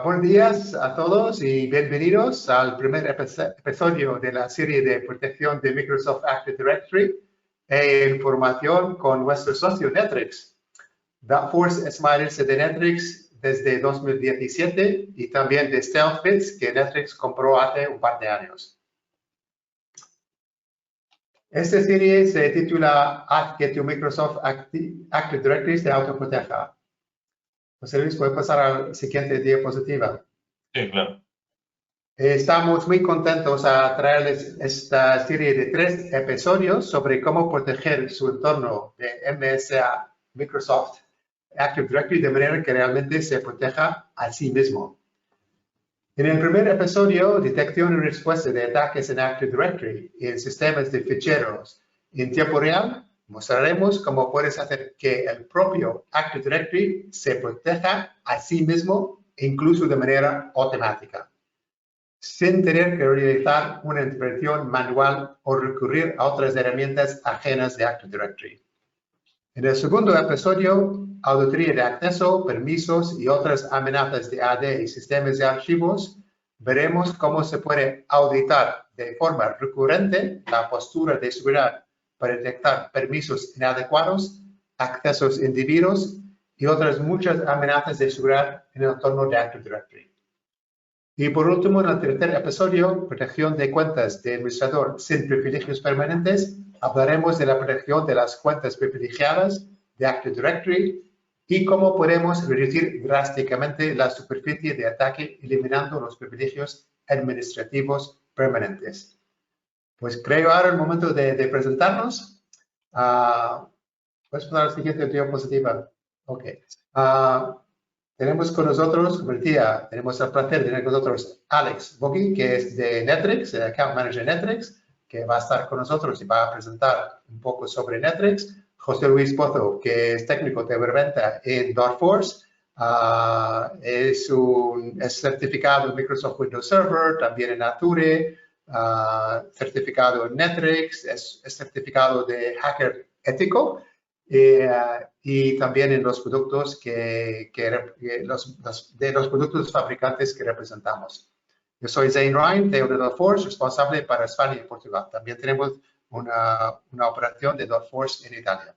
Buenos días a todos y bienvenidos al primer episodio de la serie de protección de Microsoft Active Directory e información con nuestro socio Netrix. Darkforce es mayorista de Netrix desde 2017 y también de StealthBits, que Netrix compró hace un par de años. Esta serie se titula Haz que tu Microsoft Active Directory se autoproteja. José Luis, ¿puede pasar a la siguiente diapositiva? Sí, claro. Estamos muy contentos a traerles esta serie de 3 episodios sobre cómo proteger su entorno de MSA Microsoft Active Directory de manera que realmente se proteja a sí mismo. En el primer episodio, detección y respuesta de ataques en Active Directory y en sistemas de ficheros en tiempo real, mostraremos cómo puedes hacer que el propio Active Directory se proteja a sí mismo, incluso de manera automática, sin tener que realizar una intervención manual o recurrir a otras herramientas ajenas de Active Directory. En el segundo episodio, auditoría de acceso, permisos y otras amenazas de AD y sistemas de archivos, veremos cómo se puede auditar de forma recurrente la postura de seguridad para detectar permisos inadecuados, accesos indebidos y otras muchas amenazas de seguridad en el entorno de Active Directory. Y por último, en el tercer episodio, protección de cuentas de administrador sin privilegios permanentes, hablaremos de la protección de las cuentas privilegiadas de Active Directory y cómo podemos reducir drásticamente la superficie de ataque eliminando los privilegios administrativos permanentes. Pues creo ahora el momento de presentarnos. ¿Puedes poner la siguiente diapositiva? Ok. Tenemos con nosotros, tenemos el placer de tener con nosotros Alex Bogui, que es de Netrix, el Account Manager de Netrix, que va a estar con nosotros y va a presentar un poco sobre Netrix. José Luis Pozo, que es técnico de venta en Darkforce, es certificado en Microsoft Windows Server, también en Azure, certificado en Netrix, es certificado de hacker ético. Y también en los productos los productos fabricantes que representamos. Yo soy Zane Ryan de Darkforce, responsable para España y Portugal. También tenemos una operación de Darkforce en Italia.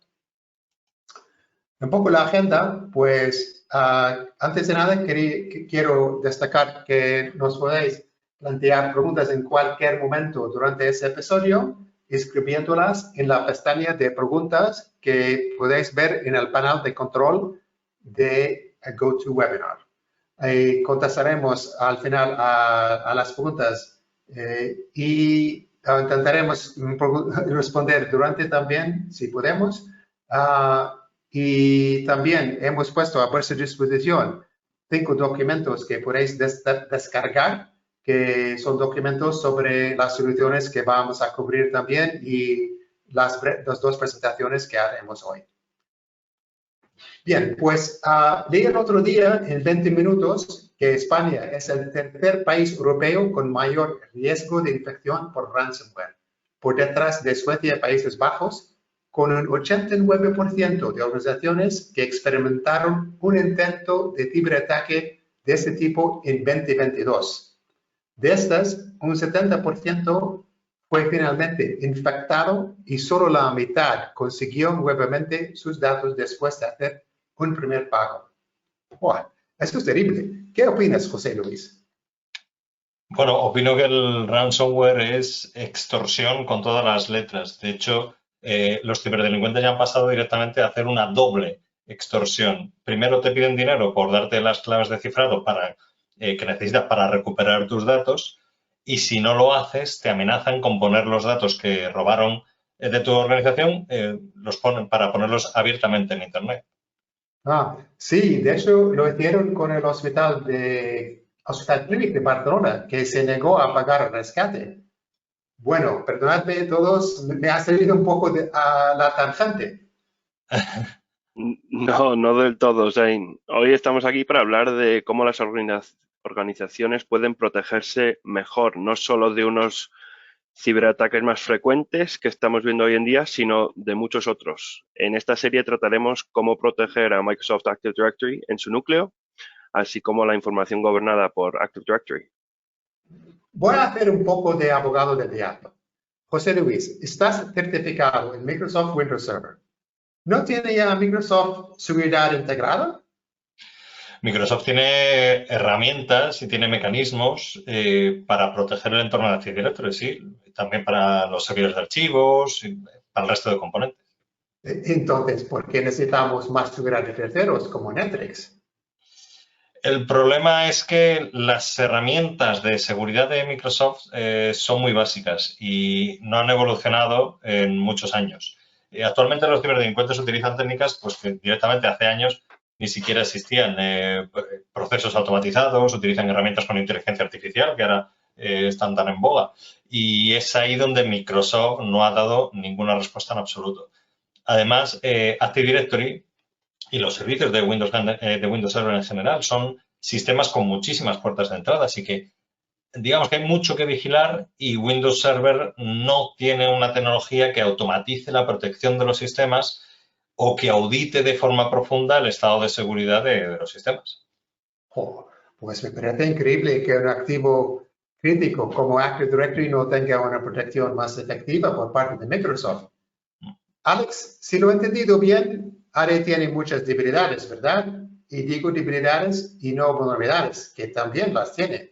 Un poco la agenda, pues antes de nada quiero destacar que nos podéis plantear preguntas en cualquier momento durante este episodio, escribiéndolas en la pestaña de preguntas que podéis ver en el panel de control de GoToWebinar. Contestaremos al final a las preguntas y intentaremos responder durante también, si podemos. Y también hemos puesto a vuestra disposición 5 documentos que podéis descargar, que son documentos sobre las soluciones que vamos a cubrir también y las 2 presentaciones que haremos hoy. Bien, pues leí el otro día en 20 minutos que España es el tercer país europeo con mayor riesgo de infección por ransomware, por detrás de Suecia y Países Bajos, con un 89% de organizaciones que experimentaron un intento de ciberataque de este tipo en 2022. De estas, un 70% fue finalmente infectado y solo la mitad consiguió nuevamente sus datos después de hacer un primer pago. Wow, esto es terrible. ¿Qué opinas, José Luis? Bueno, opino que el ransomware es extorsión con todas las letras. De hecho, los ciberdelincuentes ya han pasado directamente a hacer una doble extorsión. Primero te piden dinero por darte las claves de cifrado que necesitas para recuperar tus datos y si no lo haces, te amenazan con poner los datos que robaron de tu organización, los ponen para ponerlos abiertamente en Internet. Sí, de hecho lo hicieron con el Hospital Clínic de Barcelona, que se negó a pagar el rescate. Bueno, perdonadme todos, me ha salido un poco a la tangente. No, no del todo, Zane. Hoy estamos aquí para hablar de cómo las organizaciones pueden protegerse mejor, no solo de unos ciberataques más frecuentes que estamos viendo hoy en día, sino de muchos otros. En esta serie trataremos cómo proteger a Microsoft Active Directory en su núcleo, así como la información gobernada por Active Directory. Voy a hacer un poco de abogado del diablo. José Luis, estás certificado en Microsoft Windows Server. ¿No tiene ya Microsoft seguridad integrada? Microsoft tiene herramientas y tiene mecanismos para proteger el entorno de Active Directory, sí, también para los servidores de archivos y para el resto de componentes. Entonces, ¿por qué necesitamos más seguridad de terceros como Netflix? El problema es que las herramientas de seguridad de Microsoft son muy básicas y no han evolucionado en muchos años. Actualmente los ciberdelincuentes utilizan técnicas pues, que directamente hace años ni siquiera existían. Procesos automatizados, utilizan herramientas con inteligencia artificial que ahora están tan en boga. Y es ahí donde Microsoft no ha dado ninguna respuesta en absoluto. Además, Active Directory y los servicios de Windows Server en general son sistemas con muchísimas puertas de entrada, así que digamos que hay mucho que vigilar y Windows Server no tiene una tecnología que automatice la protección de los sistemas o que audite de forma profunda el estado de seguridad de los sistemas. Oh, pues me parece increíble que un activo crítico como Active Directory no tenga una protección más efectiva por parte de Microsoft. Alex, si lo he entendido bien, AD tiene muchas debilidades, ¿verdad? Y digo debilidades y no vulnerabilidades, que también las tiene.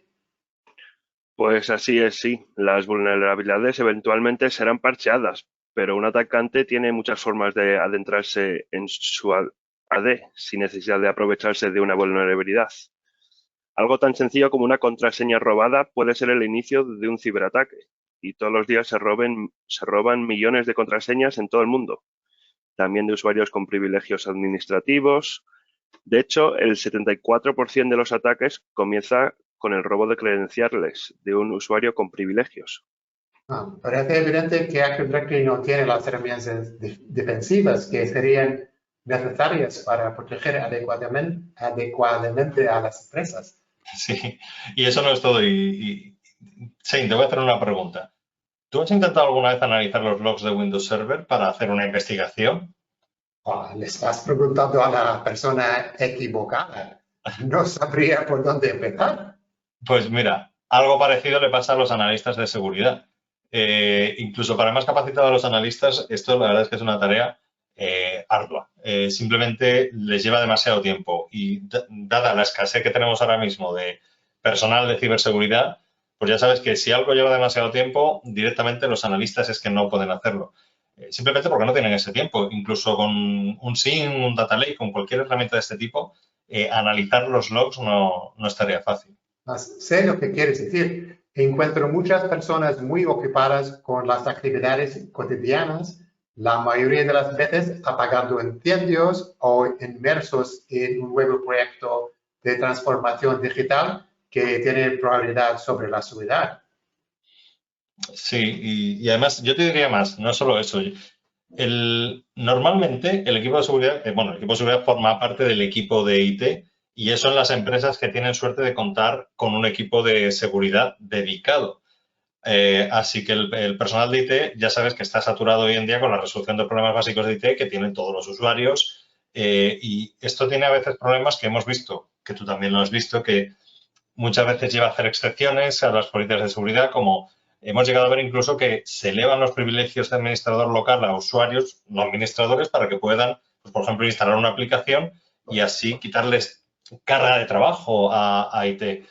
Pues así es, sí. Las vulnerabilidades eventualmente serán parcheadas, pero un atacante tiene muchas formas de adentrarse en su AD sin necesidad de aprovecharse de una vulnerabilidad. Algo tan sencillo como una contraseña robada puede ser el inicio de un ciberataque, y todos los días se roban millones de contraseñas en todo el mundo, también de usuarios con privilegios administrativos. De hecho, el 74% de los ataques comienza con el robo de credenciales de un usuario con privilegios. Parece evidente que Active Directory no tiene las herramientas defensivas que serían necesarias para proteger adecuadamente a las empresas. Sí, y eso no es todo. Shane, te voy a hacer una pregunta. ¿Tú has intentado alguna vez analizar los logs de Windows Server para hacer una investigación? Le estás preguntando a la persona equivocada. No sabría por dónde empezar. Pues mira, algo parecido le pasa a los analistas de seguridad. Incluso para más capacitados a los analistas, esto la verdad es que es una tarea ardua. Simplemente les lleva demasiado tiempo y dada la escasez que tenemos ahora mismo de personal de ciberseguridad, pues ya sabes que si algo lleva demasiado tiempo, directamente los analistas es que no pueden hacerlo. Simplemente porque no tienen ese tiempo. Incluso con un SIEM, un Data Lake, con cualquier herramienta de este tipo, analizar los logs no estaría fácil. Sé lo que quieres decir. Encuentro muchas personas muy ocupadas con las actividades cotidianas, la mayoría de las veces apagando incendios o inmersos en un nuevo proyecto de transformación digital que tiene prioridad sobre la seguridad. Sí, y además yo te diría más, no solo eso. Normalmente el equipo de seguridad, el equipo de seguridad forma parte del equipo de IT y eso en las empresas que tienen suerte de contar con un equipo de seguridad dedicado. Así que el personal de IT ya sabes que está saturado hoy en día con la resolución de problemas básicos de IT que tienen todos los usuarios y esto tiene a veces problemas que hemos visto, que tú también lo has visto, que muchas veces lleva a hacer excepciones a las políticas de seguridad, como hemos llegado a ver incluso que se elevan los privilegios de administrador local a usuarios no administradores para que puedan, pues, por ejemplo, instalar una aplicación y así quitarles carga de trabajo a IT.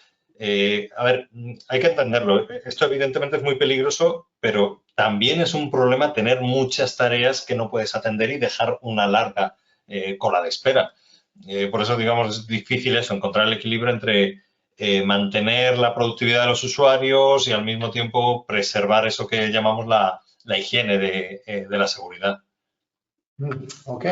A ver, hay que entenderlo. Esto evidentemente es muy peligroso, pero también es un problema tener muchas tareas que no puedes atender y dejar una larga cola de espera. Por eso, digamos, es difícil eso, encontrar el equilibrio entre mantener la productividad de los usuarios y al mismo tiempo preservar eso que llamamos la higiene de la seguridad. Ok,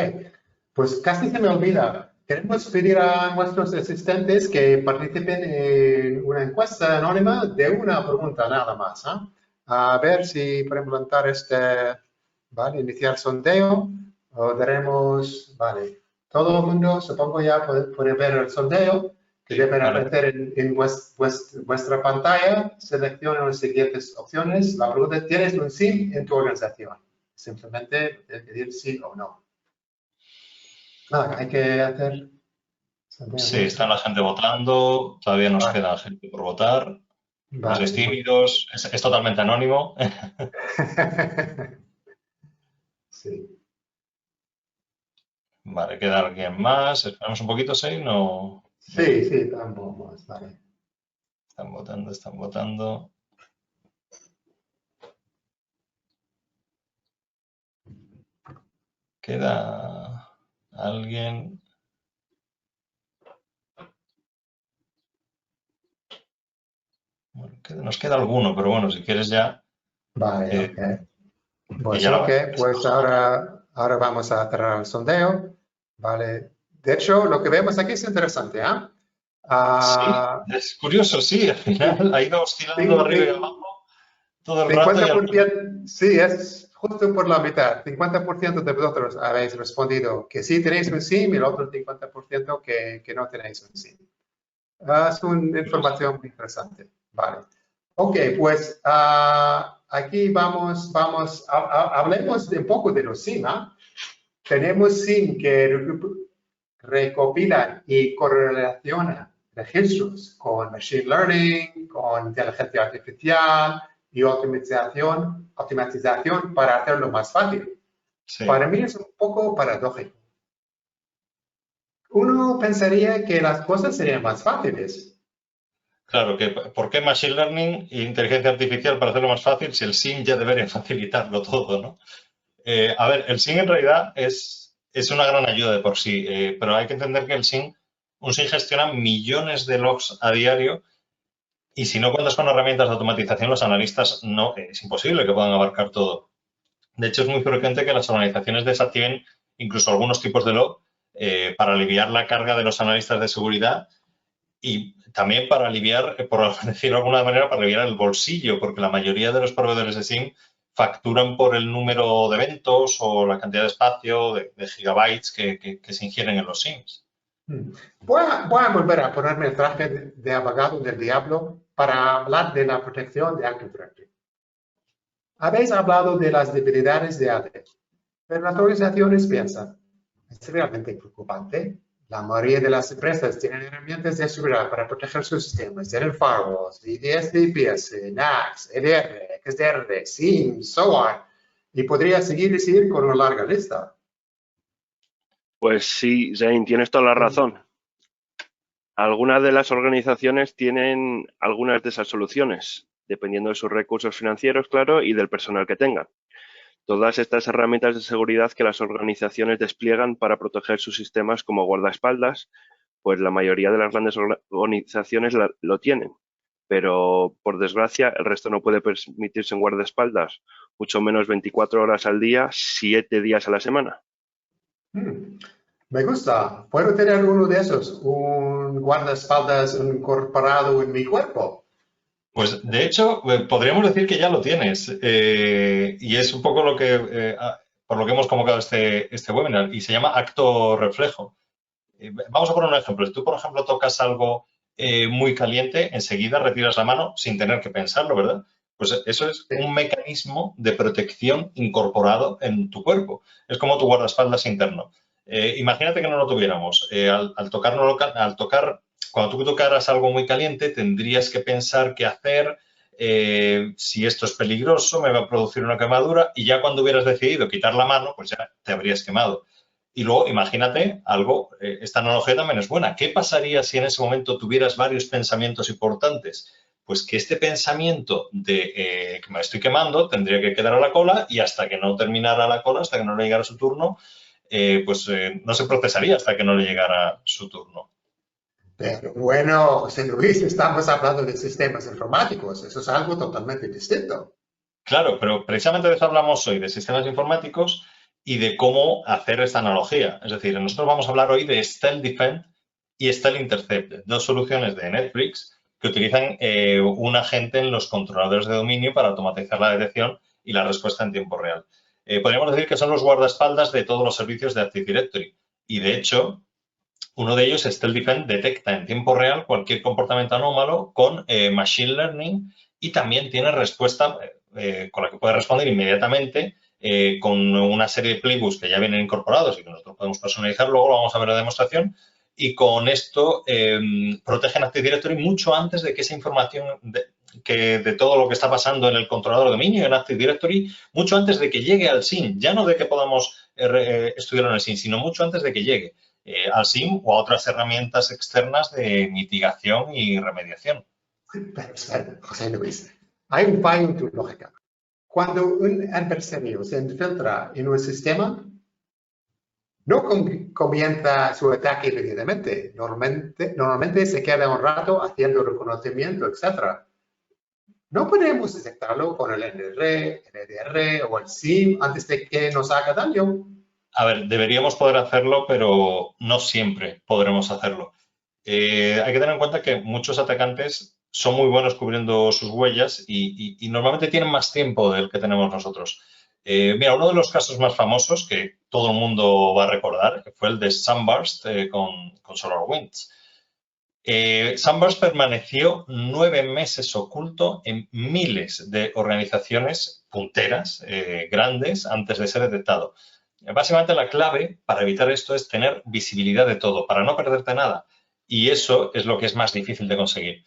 pues casi se me olvida. Queremos pedir a nuestros asistentes que participen en una encuesta anónima de una pregunta nada más. A ver si podemos lanzar vale, iniciar sondeo. O daremos, vale, todo el mundo, supongo ya puede ver el sondeo. que deben Vale. aparecer en vuestra pantalla. Selecciona las siguientes opciones. La pregunta es, ¿tienes un SIM en tu organización? Simplemente decidir sí o no. Nada, hay que hacer... Sí, está la gente votando, todavía nos Vale. queda gente por votar. No Vale. sois tímidos, es totalmente anónimo. Sí. Vale, queda alguien más. Esperamos un poquito, ¿sí? No. Sí, sí, tampoco más, vale. Están votando, están votando. Queda alguien. Bueno, nos queda alguno, pero bueno, si quieres ya. Vale, eh, ok. y Pues ya lo ok, vamos. pues ahora vamos a cerrar el sondeo. Vale. De hecho, lo que vemos aquí es interesante, ¿ah? Sí, Ah, es curioso, sí, al final ha ido oscilando arriba y abajo todo el rato y al final. 50%, sí, es justo por la mitad. 50% de vosotros habéis respondido que sí tenéis un SIM y el otro 50% que no tenéis un SIM. Es una información muy interesante. Vale. Ok, pues aquí hablemos un poco de los SIM. Tenemos SIM que recopilan y correlacionan registros con Machine Learning, con inteligencia artificial y optimización para hacerlo más fácil. Sí. Para mí es un poco paradójico. Uno pensaría que las cosas serían más fáciles. Claro, que ¿por qué Machine Learning e inteligencia artificial para hacerlo más fácil si el SIM ya debería facilitarlo todo, ¿no? A ver, el SIM en realidad es una gran ayuda de por sí, pero hay que entender que un SIM gestiona millones de logs a diario y si no cuentas con herramientas de automatización, los analistas no, es imposible que puedan abarcar todo. De hecho, es muy frecuente que las organizaciones desactiven incluso algunos tipos de log para aliviar la carga de los analistas de seguridad y también para aliviar, por decirlo de alguna manera, para aliviar el bolsillo, porque la mayoría de los proveedores de SIM facturan por el número de eventos o la cantidad de espacio, de gigabytes que se ingieren en los SIMs. Voy a volver a ponerme el traje de abogado del diablo para hablar de la protección de Active Directory. Habéis hablado de las debilidades de AD, pero las organizaciones piensan, ¿es realmente preocupante? La mayoría de las empresas tienen herramientas de seguridad para proteger sus sistemas. Tienen firewalls, IDS, DPS, NACs, EDR, XDR, SIEM, so on. Y podría seguir con una larga lista. Pues sí, Zane, tienes toda la razón. Algunas de las organizaciones tienen algunas de esas soluciones, dependiendo de sus recursos financieros, claro, y del personal que tengan. Todas estas herramientas de seguridad que las organizaciones despliegan para proteger sus sistemas como guardaespaldas, pues la mayoría de las grandes organizaciones lo tienen. Pero, por desgracia, el resto no puede permitirse un guardaespaldas, mucho menos 24 horas al día, 7 días a la semana. Me gusta. ¿Puedo tener uno de esos? Un guardaespaldas incorporado en mi cuerpo. Pues de hecho, podríamos decir que ya lo tienes. Y es un poco por lo que hemos convocado este webinar y se llama acto reflejo. Vamos a poner un ejemplo. Si tú, por ejemplo, tocas algo muy caliente, enseguida retiras la mano sin tener que pensarlo, ¿verdad? Pues eso es un mecanismo de protección incorporado en tu cuerpo. Es como tu guardaespaldas interno. Imagínate que no lo tuviéramos. Al tocar, cuando tú tocaras algo muy caliente, tendrías que pensar qué hacer, si esto es peligroso, me va a producir una quemadura, y ya cuando hubieras decidido quitar la mano, pues ya te habrías quemado. Y luego, imagínate algo, esta analogía también es buena. ¿Qué pasaría si en ese momento tuvieras varios pensamientos importantes? Pues que este pensamiento de que me estoy quemando tendría que quedar a la cola y hasta que no terminara la cola, hasta que no le llegara su turno, no se procesaría hasta que no le llegara su turno. Pero bueno, José Luis, estamos hablando de sistemas informáticos. Eso es algo totalmente distinto. Claro, pero precisamente de eso hablamos hoy, de sistemas informáticos y de cómo hacer esta analogía. Es decir, nosotros vamos a hablar hoy de Stealth Defend y Stealth Intercept, dos soluciones de Netflix que utilizan un agente en los controladores de dominio para automatizar la detección y la respuesta en tiempo real. Podríamos decir que son los guardaespaldas de todos los servicios de Active Directory. Y de hecho, Uno de ellos, Stealth Defend, detecta en tiempo real cualquier comportamiento anómalo con Machine Learning y también tiene respuesta con la que puede responder inmediatamente con una serie de playbooks que ya vienen incorporados y que nosotros podemos personalizar. Luego lo vamos a ver en la demostración. Y con esto protegen Active Directory mucho antes de que esa información de todo lo que está pasando en el controlador de dominio en Active Directory, mucho antes de que llegue al SIEM, ya no de que podamos estudiarlo en el SIEM, sino mucho antes de que llegue al SIEM o a otras herramientas externas de mitigación y remediación. Pero, espera, José Luis, hay un fallo en tu lógica. Cuando un adversario se infiltra en un sistema, no comienza su ataque inmediatamente. Normalmente se queda un rato haciendo reconocimiento, etc. No podemos detectarlo con el NR, el EDR o el SIEM antes de que nos haga daño. A ver, deberíamos poder hacerlo, pero no siempre podremos hacerlo. Hay que tener en cuenta que muchos atacantes son muy buenos cubriendo sus huellas y normalmente tienen más tiempo del que tenemos nosotros. Mira, uno de los casos más famosos que todo el mundo va a recordar fue el de Sunburst con SolarWinds. Sunburst permaneció 9 meses oculto en miles de organizaciones punteras grandes antes de ser detectado. Básicamente la clave para evitar esto es tener visibilidad de todo, para no perderte nada. Y eso es lo que es más difícil de conseguir.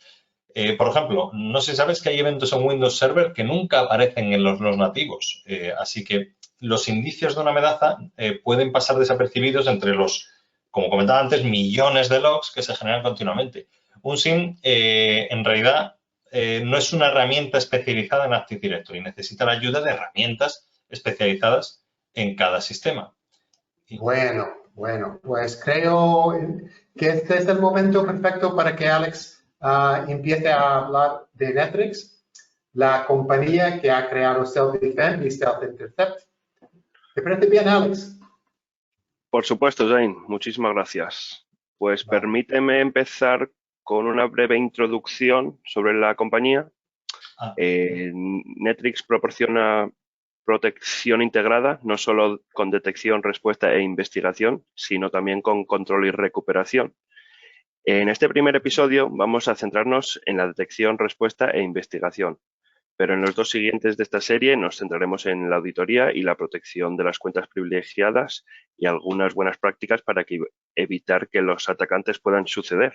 Por ejemplo, no sé si sabes que hay eventos en Windows Server que nunca aparecen en los nativos. Así que los indicios de una amenaza pueden pasar desapercibidos entre los, como comentaba antes, millones de logs que se generan continuamente. Un SIEM, en realidad, no es una herramienta especializada en Active Directory. Necesita la ayuda de herramientas especializadas en cada sistema. Bueno, pues creo que este es el momento perfecto para que Alex empiece a hablar de Netrix, la compañía que ha creado Stealth Defend y Stealth Intercept. ¿Te parece bien, Alex? Por supuesto, Jane. Muchísimas gracias. Pues Vale. permíteme empezar con una breve introducción sobre la compañía. Netrix proporciona protección integrada, no solo con detección, respuesta e investigación, sino también con control y recuperación. En este primer episodio vamos a centrarnos en la detección, respuesta e investigación, pero en los dos siguientes de esta serie nos centraremos en la auditoría y la protección de las cuentas privilegiadas y algunas buenas prácticas para evitar que los atacantes puedan suceder.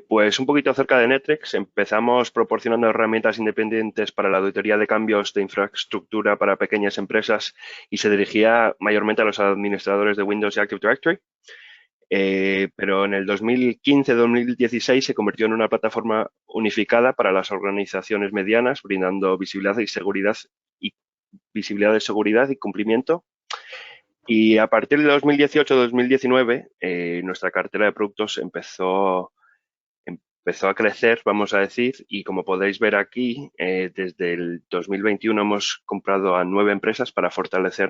Pues un poquito acerca de Netrix, empezamos proporcionando herramientas independientes para la auditoría de cambios de infraestructura para pequeñas empresas y se dirigía mayormente a los administradores de Windows y Active Directory. Pero en el 2015-2016 se convirtió en una plataforma unificada para las organizaciones medianas, brindando visibilidad de seguridad y cumplimiento. Y a partir de 2018-2019, nuestra cartera de productos empezó a crecer, vamos a decir, y como podéis ver aquí, desde el 2021 hemos comprado a 9 empresas para fortalecer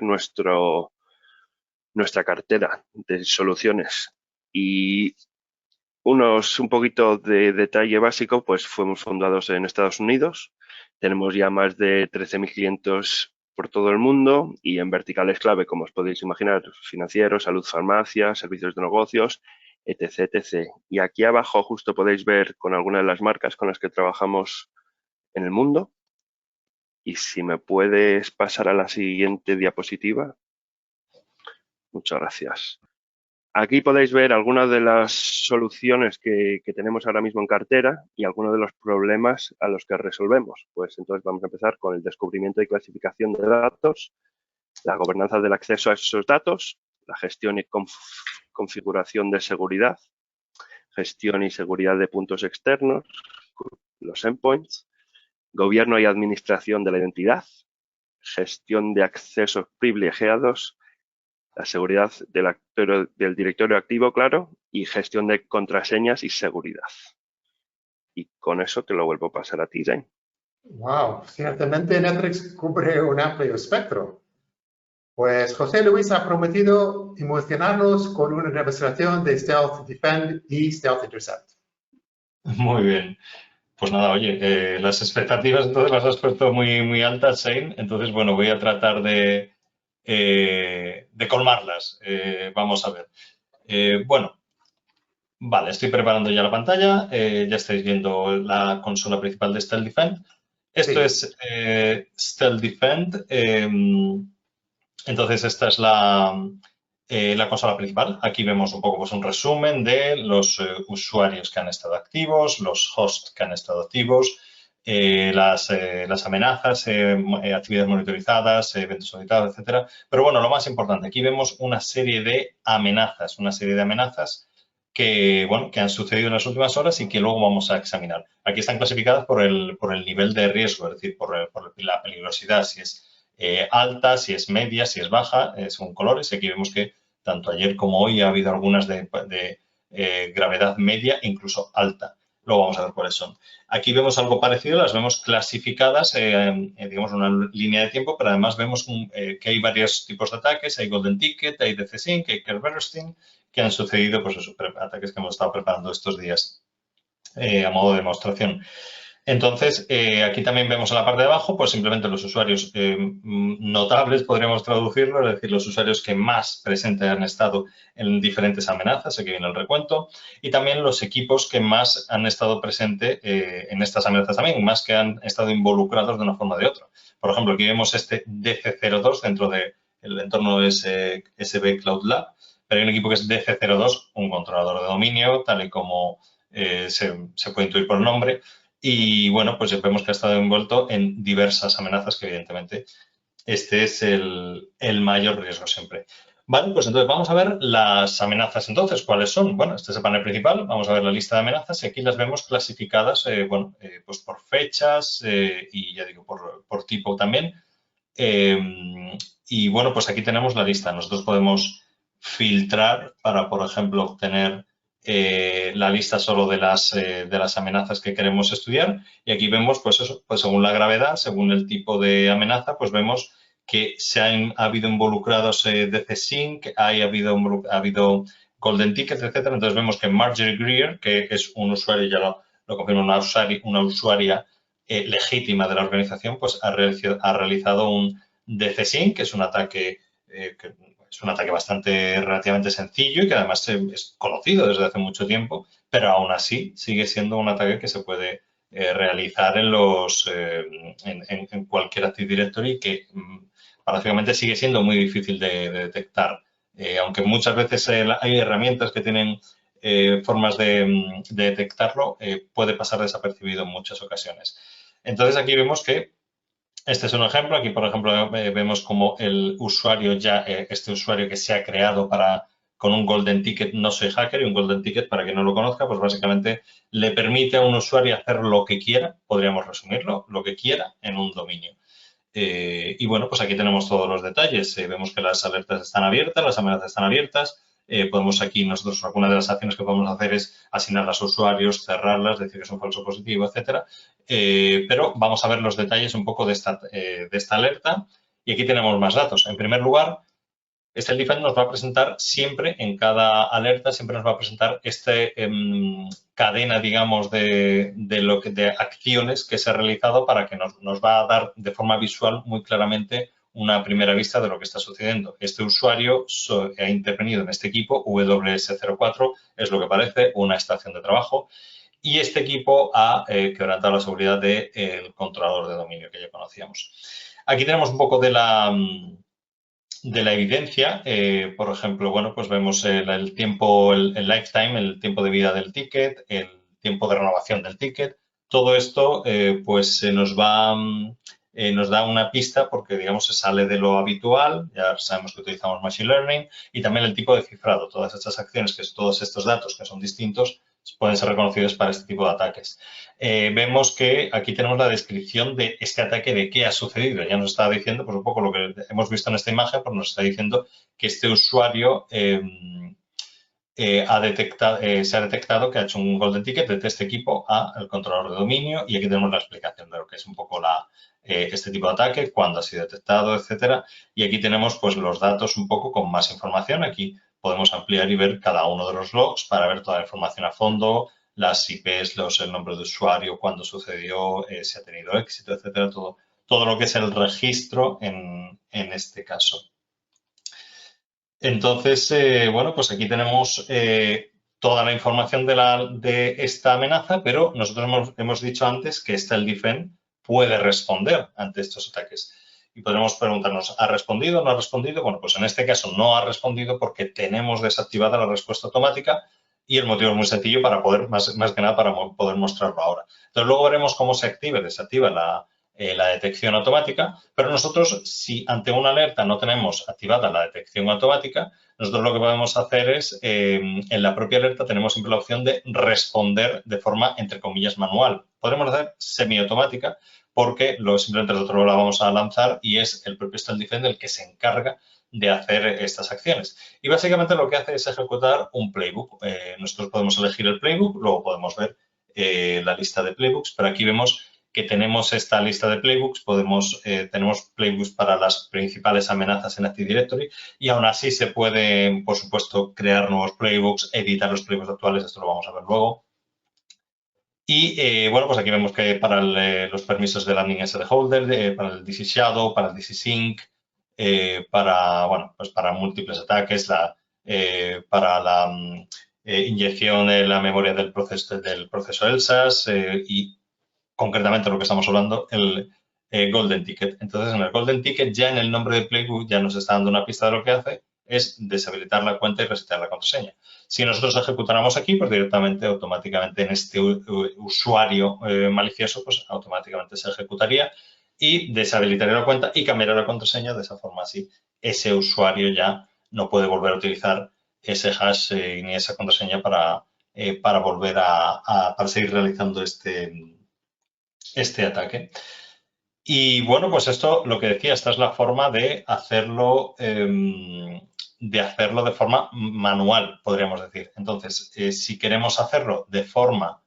nuestra cartera de soluciones. Y un poquito de detalle básico, pues fuimos fundados en Estados Unidos, tenemos ya más de 13.000 clientes por todo el mundo y en verticales clave, como os podéis imaginar, financieros, salud, farmacia, servicios de negocios, etc, etc. Y aquí abajo justo podéis ver con algunas de las marcas con las que trabajamos en el mundo. Y si me puedes pasar a la siguiente diapositiva. Muchas gracias. Aquí podéis ver algunas de las soluciones que tenemos ahora mismo en cartera y algunos de los problemas a los que resolvemos. Pues entonces vamos a empezar con el descubrimiento y clasificación de datos, la gobernanza del acceso a esos datos, la gestión y configuración de seguridad, gestión y seguridad de puntos externos, los endpoints, gobierno y administración de la identidad, gestión de accesos privilegiados, la seguridad del directorio activo, claro, y gestión de contraseñas y seguridad. Y con eso te lo vuelvo a pasar a ti, Jane. Wow, ciertamente Netrix cubre un amplio espectro. Pues José Luis ha prometido emocionarnos con una demostración de Stealth Defend y Stealth Intercept. Muy bien. Pues nada, oye, las expectativas entonces las has puesto muy, muy altas, Shane. Entonces, bueno, voy a tratar de colmarlas. Vamos a ver. Bueno, Vale, estoy preparando ya la pantalla. Ya estáis viendo la consola principal de Stealth Defend. Esto Sí. es Stealth Defend. Entonces, esta es la consola principal. Aquí vemos un poco pues, un resumen de los usuarios que han estado activos, los hosts que han estado activos, las amenazas, actividades monitorizadas, eventos auditados, etcétera. Pero bueno, lo más importante, aquí vemos una serie de amenazas, que, bueno, que han sucedido en las últimas horas y que luego vamos a examinar. Aquí están clasificadas por el nivel de riesgo, es decir, por la peligrosidad, si es alta, si es media, si es baja, según colores. Y aquí vemos que tanto ayer como hoy ha habido algunas de gravedad media, incluso alta. Luego vamos a ver cuáles son. Aquí vemos algo parecido, las vemos clasificadas, digamos, en una línea de tiempo, pero además vemos que hay varios tipos de ataques, hay Golden Ticket, hay DC-Sync, hay Kerbersting, que han sucedido, pues esos ataques que hemos estado preparando estos días a modo de demostración. Entonces, aquí también vemos en la parte de abajo, pues simplemente los usuarios notables, podríamos traducirlo, es decir, los usuarios que más presentes han estado en diferentes amenazas, aquí viene el recuento, y también los equipos que más han estado presentes en estas amenazas también, más que han estado involucrados de una forma o de otra. Por ejemplo, aquí vemos este DC02 dentro del entorno de SB Cloud Lab, pero hay un equipo que es DC02, un controlador de dominio, tal y como se puede intuir por el nombre. Y bueno, pues vemos que ha estado envuelto en diversas amenazas que evidentemente este es el mayor riesgo siempre. Vale, pues entonces vamos a ver las amenazas entonces. ¿Cuáles son? Bueno, este es el panel principal. Vamos a ver la lista de amenazas y aquí las vemos clasificadas, pues por fechas y ya digo, por tipo también. Y bueno, pues aquí tenemos la lista. Nosotros podemos filtrar para, por ejemplo, obtener la lista solo de las amenazas que queremos estudiar. Y aquí vemos, pues eso, pues según la gravedad, según el tipo de amenaza, pues vemos que ha habido involucrados DC-Sync, ha habido Golden Ticket, etcétera. Entonces vemos que Marjorie Greer, que es un usuario, ya lo confirma, una usuaria legítima de la organización, pues ha realizado un DC-Sync, que es un ataque bastante relativamente sencillo y que además es conocido desde hace mucho tiempo, pero aún así sigue siendo un ataque que se puede realizar en cualquier Active Directory que prácticamente sigue siendo muy difícil de detectar. Aunque muchas veces hay herramientas que tienen formas de detectarlo, puede pasar desapercibido en muchas ocasiones. Entonces aquí vemos que este es un ejemplo. Aquí, por ejemplo, vemos como el usuario este usuario que se ha creado con un Golden Ticket, no soy hacker, y un Golden Ticket, para quien no lo conozca, pues básicamente le permite a un usuario hacer lo que quiera, podríamos resumirlo, lo que quiera en un dominio. Y bueno, pues aquí tenemos todos los detalles. Vemos que las alertas están abiertas, las amenazas están abiertas. Podemos aquí nosotros, alguna de las acciones que podemos hacer es asignarlas a usuarios, cerrarlas, decir que es un falso positivo, etcétera. Pero vamos a ver los detalles un poco de esta alerta. Y aquí tenemos más datos. En primer lugar, este Defend nos va a presentar siempre, en cada alerta, siempre nos va a presentar esta cadena, digamos, de acciones que se ha realizado para que nos va a dar de forma visual muy claramente una primera vista de lo que está sucediendo. Este usuario ha intervenido en este equipo, WS04, es lo que parece, una estación de trabajo, y este equipo ha quebrantado la seguridad del controlador de dominio que ya conocíamos. Aquí tenemos un poco de la evidencia. Por ejemplo, bueno, pues vemos el tiempo, el lifetime, el tiempo de vida del ticket, el tiempo de renovación del ticket. Todo esto, pues nos da una pista porque, digamos, se sale de lo habitual. Ya sabemos que utilizamos Machine Learning y también el tipo de cifrado. Todas estas acciones, todos estos datos que son distintos, pueden ser reconocidos para este tipo de ataques. Vemos que aquí tenemos la descripción de este ataque, de qué ha sucedido. Ya nos está diciendo, pues un poco lo que hemos visto en esta imagen, pues nos está diciendo que este usuario se ha detectado que ha hecho un Golden Ticket desde este equipo al controlador de dominio, y aquí tenemos la explicación de lo que es un poco este tipo de ataque, cuándo ha sido detectado, etcétera. Y aquí tenemos pues los datos un poco con más información. Aquí podemos ampliar y ver cada uno de los logs para ver toda la información a fondo, las IPs, el nombre de usuario, cuándo sucedió, si ha tenido éxito, etcétera, todo lo que es el registro en este caso. Entonces, bueno, pues aquí tenemos toda la información de esta amenaza, pero nosotros hemos dicho antes que StealthDefend puede responder ante estos ataques. Y podremos preguntarnos, ¿ha respondido o no ha respondido? Bueno, pues en este caso no ha respondido porque tenemos desactivada la respuesta automática y el motivo es muy sencillo para poder, más que nada, para poder mostrarlo ahora. Entonces, luego veremos cómo se activa y desactiva la detección automática, pero nosotros, si ante una alerta no tenemos activada la detección automática, nosotros lo que podemos hacer es, en la propia alerta tenemos siempre la opción de responder de forma, entre comillas, manual. Podremos hacer semiautomática porque simplemente nosotros la vamos a lanzar y es el propio StealthDefend el que se encarga de hacer estas acciones. Y básicamente lo que hace es ejecutar un playbook. Nosotros podemos elegir el playbook, luego podemos ver la lista de playbooks, pero aquí vemos que tenemos esta lista de playbooks, tenemos playbooks para las principales amenazas en Active Directory y aún así se puede, por supuesto, crear nuevos playbooks, editar los playbooks actuales, esto lo vamos a ver luego. Y bueno, pues aquí vemos que para los permisos de landing SD holder, para el DC Shadow, para el DC Sync, para múltiples ataques, para la inyección de la memoria del proceso ELSAS y concretamente lo que estamos hablando, el Golden Ticket. Entonces, en el Golden Ticket, ya en el nombre de Playbook, ya nos está dando una pista de lo que hace, es deshabilitar la cuenta y resetear la contraseña. Si nosotros ejecutáramos aquí, pues directamente, automáticamente en este usuario malicioso, pues automáticamente se ejecutaría y deshabilitaría la cuenta y cambiaría la contraseña. De esa forma, así, ese usuario ya no puede volver a utilizar ese hash ni esa contraseña para volver para seguir realizando este ataque. Y bueno, pues esto, lo que decía, esta es la forma de hacerlo de forma manual, podríamos decir. Entonces, si queremos hacerlo de forma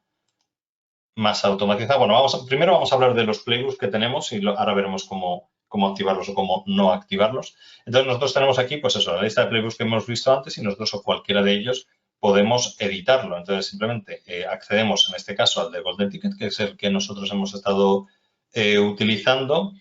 más automatizada, bueno, primero vamos a hablar de los playbooks que tenemos y ahora veremos cómo activarlos o cómo no activarlos. Entonces, nosotros tenemos aquí, pues eso, la lista de playbooks que hemos visto antes y nosotros o cualquiera de ellos podemos editarlo. Entonces, simplemente accedemos, en este caso, al de Golden Ticket, que es el que nosotros hemos estado utilizando.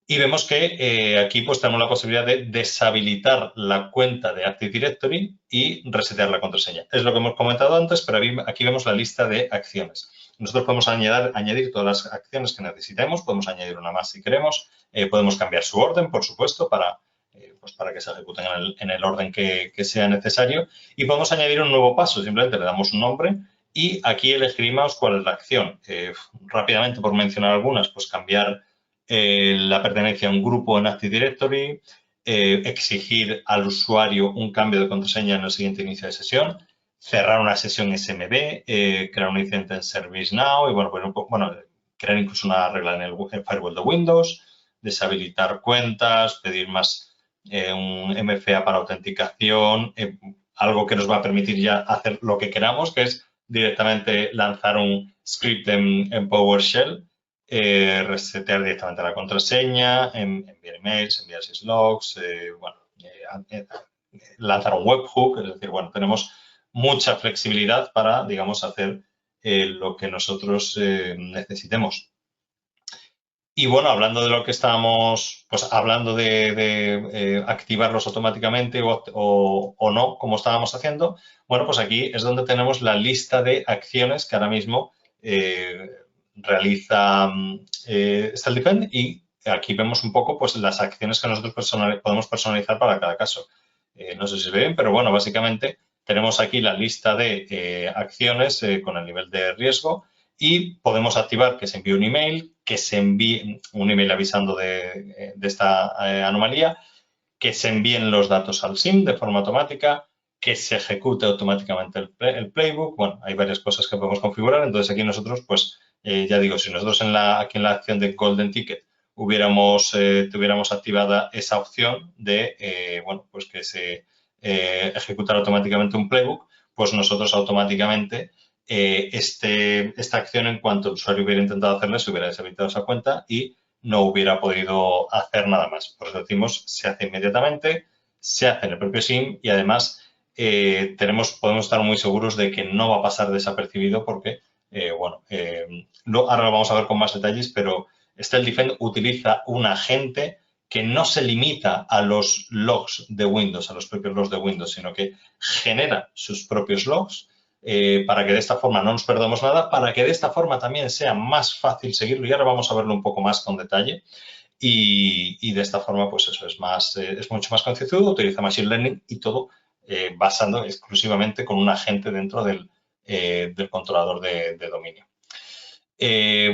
Y vemos que aquí pues tenemos la posibilidad de deshabilitar la cuenta de Active Directory y resetear la contraseña. Es lo que hemos comentado antes, pero aquí vemos la lista de acciones. Nosotros podemos añadir todas las acciones que necesitemos, podemos añadir una más si queremos, podemos cambiar su orden, por supuesto, para que se ejecuten en el orden que sea necesario y podemos añadir un nuevo paso, simplemente le damos un nombre y aquí elegimos cuál es la acción. Rápidamente, por mencionar algunas, pues cambiar la pertenencia a un grupo en Active Directory, exigir al usuario un cambio de contraseña en el siguiente inicio de sesión, cerrar una sesión SMB, crear un incidente en ServiceNow y bueno, crear incluso una regla en el firewall de Windows, deshabilitar cuentas, pedir más un MFA para autenticación, algo que nos va a permitir ya hacer lo que queramos, que es directamente lanzar un script en PowerShell, resetear directamente la contraseña, enviar emails, enviar syslogs, lanzar un webhook, es decir, bueno, tenemos mucha flexibilidad para, digamos, hacer lo que nosotros necesitemos. Y bueno, hablando de lo que estábamos, pues hablando de activarlos automáticamente o no, como estábamos haciendo, bueno, pues aquí es donde tenemos la lista de acciones que ahora mismo realiza StealthDefend y aquí vemos un poco pues las acciones que nosotros podemos personalizar para cada caso. No sé si se ve bien, pero bueno, básicamente tenemos aquí la lista de acciones con el nivel de riesgo y podemos activar que se envíe un email, que se envíe un email avisando de esta anomalía, que se envíen los datos al SIEM de forma automática, que se ejecute automáticamente el playbook. Bueno, hay varias cosas que podemos configurar. Entonces, aquí nosotros, pues, ya digo, si nosotros aquí en la acción de Golden Ticket tuviéramos activada esa opción de, bueno, pues que se ejecutara automáticamente un playbook, pues nosotros automáticamente esta acción, en cuanto el usuario hubiera intentado hacerla, se hubiera deshabilitado esa cuenta y no hubiera podido hacer nada más. Por eso decimos, se hace inmediatamente, se hace en el propio SIEM y además podemos estar muy seguros de que no va a pasar desapercibido porque, ahora lo vamos a ver con más detalles, pero StealthDefend utiliza un agente que no se limita a los logs de Windows, a los propios logs de Windows, sino que genera sus propios logs para que de esta forma no nos perdamos nada, para que de esta forma también sea más fácil seguirlo. Y ahora vamos a verlo un poco más con detalle. Y de esta forma, pues eso es mucho más concienzudo, utiliza Machine Learning y todo basando exclusivamente con un agente dentro del controlador de dominio.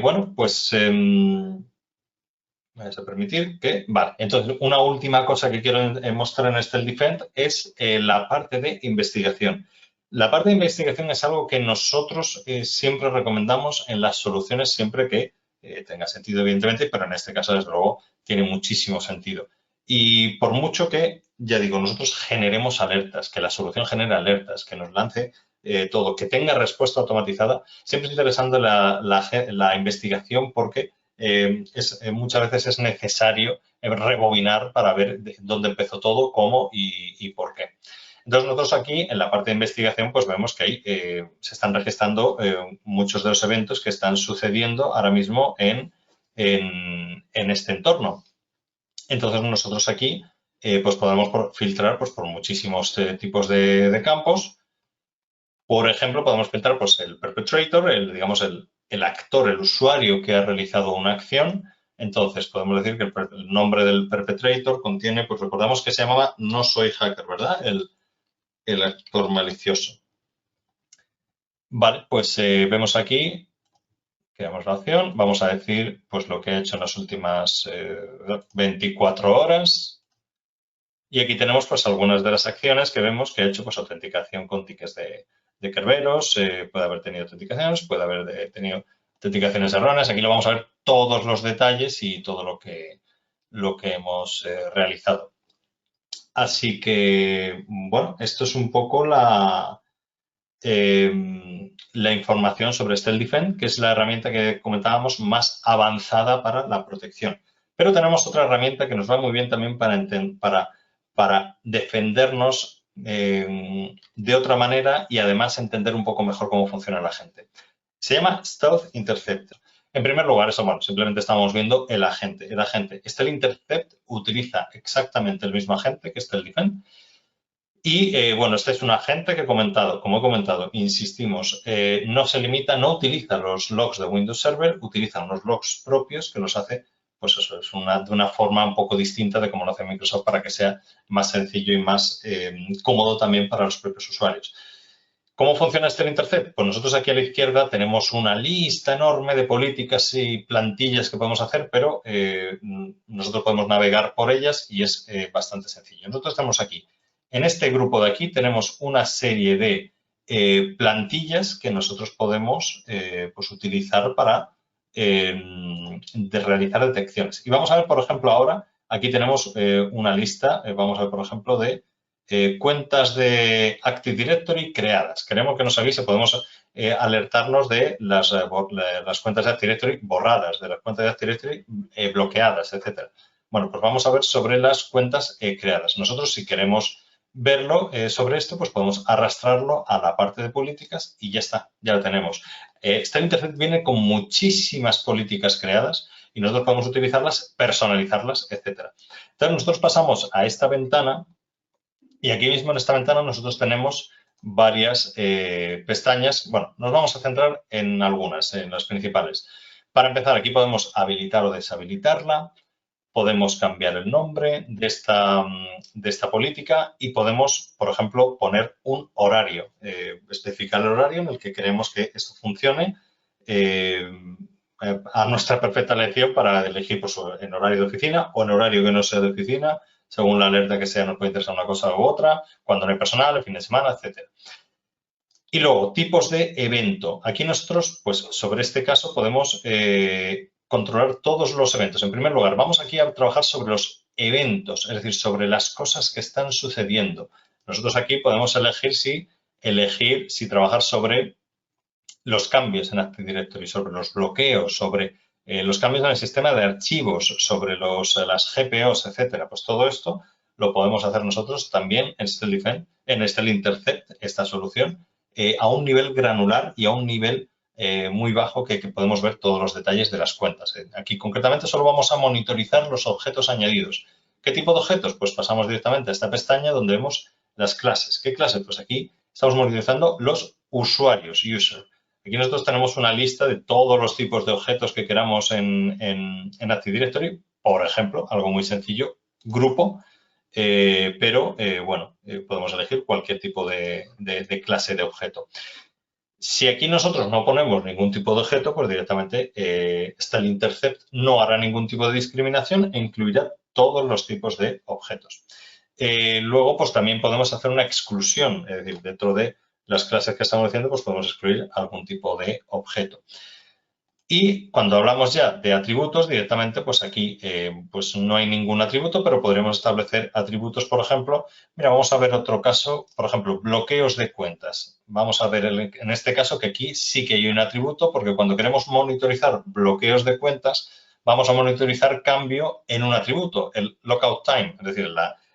Bueno, pues me vais a permitir que... Vale, entonces una última cosa que quiero mostrar en este Defend es la parte de investigación. La parte de investigación es algo que nosotros siempre recomendamos en las soluciones siempre que tenga sentido, evidentemente, pero en este caso, desde luego, tiene muchísimo sentido. Y por mucho que, ya digo, nosotros generemos alertas, que la solución genere alertas, que nos lance todo, que tenga respuesta automatizada, siempre es interesante la investigación porque muchas veces es necesario rebobinar para ver dónde empezó todo, cómo y por qué. Entonces, nosotros aquí, en la parte de investigación, pues vemos que ahí se están registrando muchos de los eventos que están sucediendo ahora mismo en este entorno. Entonces, nosotros aquí pues podemos filtrar pues, por muchísimos tipos de campos. Por ejemplo, podemos filtrar pues, el perpetrator, digamos el actor, el usuario que ha realizado una acción. Entonces, podemos decir que el nombre del perpetrator contiene, pues recordamos que se llamaba No Soy Hacker, ¿verdad? El actor malicioso. Vale, pues vemos aquí, creamos la acción, vamos a decir pues lo que he hecho en las últimas 24 horas. Y aquí tenemos pues algunas de las acciones que vemos que he hecho pues autenticación con tickets de Kerberos, puede haber tenido autenticaciones, puede haber tenido autenticaciones erróneas. Aquí lo vamos a ver todos los detalles y todo lo que hemos realizado. Así que, bueno, esto es un poco la información sobre StealthDefend, que es la herramienta que comentábamos más avanzada para la protección. Pero tenemos otra herramienta que nos va muy bien también para defendernos de otra manera y además entender un poco mejor cómo funciona la gente. Se llama Stealth Interceptor. En primer lugar, eso, bueno, simplemente estamos viendo el agente. El agente Stealth Intercept utiliza exactamente el mismo agente que StealthDefend. Y, bueno, este es un agente que como he comentado, insistimos, no se limita, no utiliza los logs de Windows Server, utiliza unos logs propios que los hace, pues eso, es de una forma un poco distinta de cómo lo hace Microsoft para que sea más sencillo y más cómodo también para los propios usuarios. ¿Cómo funciona este Intercept? Pues nosotros aquí a la izquierda tenemos una lista enorme de políticas y plantillas que podemos hacer, pero nosotros podemos navegar por ellas y es bastante sencillo. Nosotros estamos aquí. En este grupo de aquí tenemos una serie de plantillas que nosotros podemos pues utilizar para realizar detecciones. Y vamos a ver, por ejemplo, ahora, aquí tenemos una lista, vamos a ver, por ejemplo, de cuentas de Active Directory creadas. Queremos que nos avise, podemos alertarnos de las cuentas de Active Directory borradas, de las cuentas de Active Directory bloqueadas, etcétera. Bueno, pues vamos a ver sobre las cuentas creadas. Nosotros, si queremos verlo sobre esto, pues podemos arrastrarlo a la parte de políticas y ya está, ya lo tenemos. Stealth Intercept viene con muchísimas políticas creadas y nosotros podemos utilizarlas, personalizarlas, etcétera. Entonces, nosotros pasamos a esta ventana y aquí mismo en esta ventana nosotros tenemos varias pestañas. Bueno, nos vamos a centrar en algunas, en las principales. Para empezar, aquí podemos habilitar o deshabilitarla. Podemos cambiar el nombre de esta política y podemos, por ejemplo, poner un horario, especificar el horario en el que queremos que esto funcione a nuestra perfecta elección para elegir pues, en horario de oficina o en horario que no sea de oficina, según la alerta que sea, nos puede interesar una cosa u otra, cuando no hay personal, el fin de semana, etcétera. Y luego, tipos de evento. Aquí nosotros, pues sobre este caso, podemos controlar todos los eventos. En primer lugar, vamos aquí a trabajar sobre los eventos, es decir, sobre las cosas que están sucediendo. Nosotros aquí podemos elegir si trabajar sobre los cambios en Active Directory, sobre los bloqueos, sobre los cambios en el sistema de archivos, sobre las GPOs, etcétera. Pues todo esto lo podemos hacer nosotros también en Stealth Intercept, esta solución, a un nivel granular y a un nivel muy bajo que podemos ver todos los detalles de las cuentas. Aquí concretamente solo vamos a monitorizar los objetos añadidos. ¿Qué tipo de objetos? Pues pasamos directamente a esta pestaña donde vemos las clases. ¿Qué clases? Pues aquí estamos monitorizando los usuarios, user. Aquí nosotros tenemos una lista de todos los tipos de objetos que queramos en Active Directory. Por ejemplo, algo muy sencillo, grupo, pero bueno, podemos elegir cualquier tipo de clase de objeto. Si aquí nosotros no ponemos ningún tipo de objeto, pues directamente StyleIntercept no hará ningún tipo de discriminación e incluirá todos los tipos de objetos. Luego, pues también podemos hacer una exclusión, es decir, dentro de las clases que estamos haciendo, pues podemos excluir algún tipo de objeto. Y cuando hablamos ya de atributos, directamente, pues aquí pues no hay ningún atributo, pero podríamos establecer atributos, por ejemplo. Mira, vamos a ver otro caso, por ejemplo, bloqueos de cuentas. Vamos a ver en este caso que aquí sí que hay un atributo, porque cuando queremos monitorizar bloqueos de cuentas, vamos a monitorizar cambio en un atributo, el lockout time, es decir,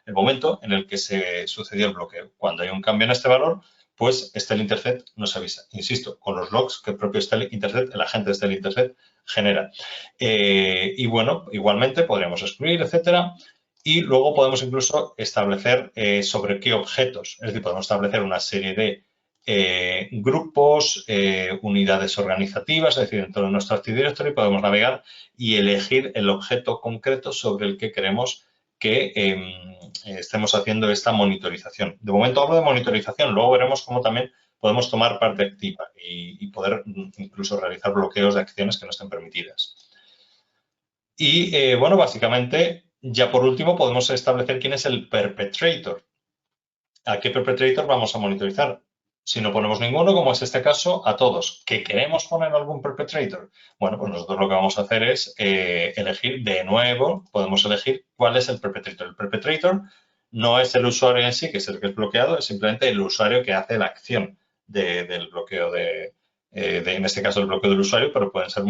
el momento en el que se sucedió el bloqueo. Cuando hay un cambio en este valor, pues StyleIntercept nos avisa. Insisto, con los logs que el propio StyleIntercept, el agente de StyleIntercept, genera. Y bueno, igualmente podríamos excluir, etcétera. Y luego podemos incluso establecer sobre qué objetos. Es decir, podemos establecer una serie de grupos, unidades organizativas, es decir, dentro de nuestro Active Directory podemos navegar y elegir el objeto concreto sobre el que queremos que estemos haciendo esta monitorización. De momento hablo de monitorización, luego veremos cómo también podemos tomar parte activa y poder incluso realizar bloqueos de acciones que no estén permitidas. Y bueno, básicamente, ya por último podemos establecer quién es el perpetrator. ¿A qué perpetrator vamos a monitorizar? Si no ponemos ninguno, como es este caso, a todos. ¿Que queremos poner algún perpetrator? Bueno, pues nosotros lo que vamos a hacer es elegir de nuevo, podemos elegir cuál es el perpetrator. El perpetrator no es el usuario en sí, que es el que es bloqueado, es simplemente el usuario que hace la acción del bloqueo en este caso el bloqueo del usuario, pero pueden ser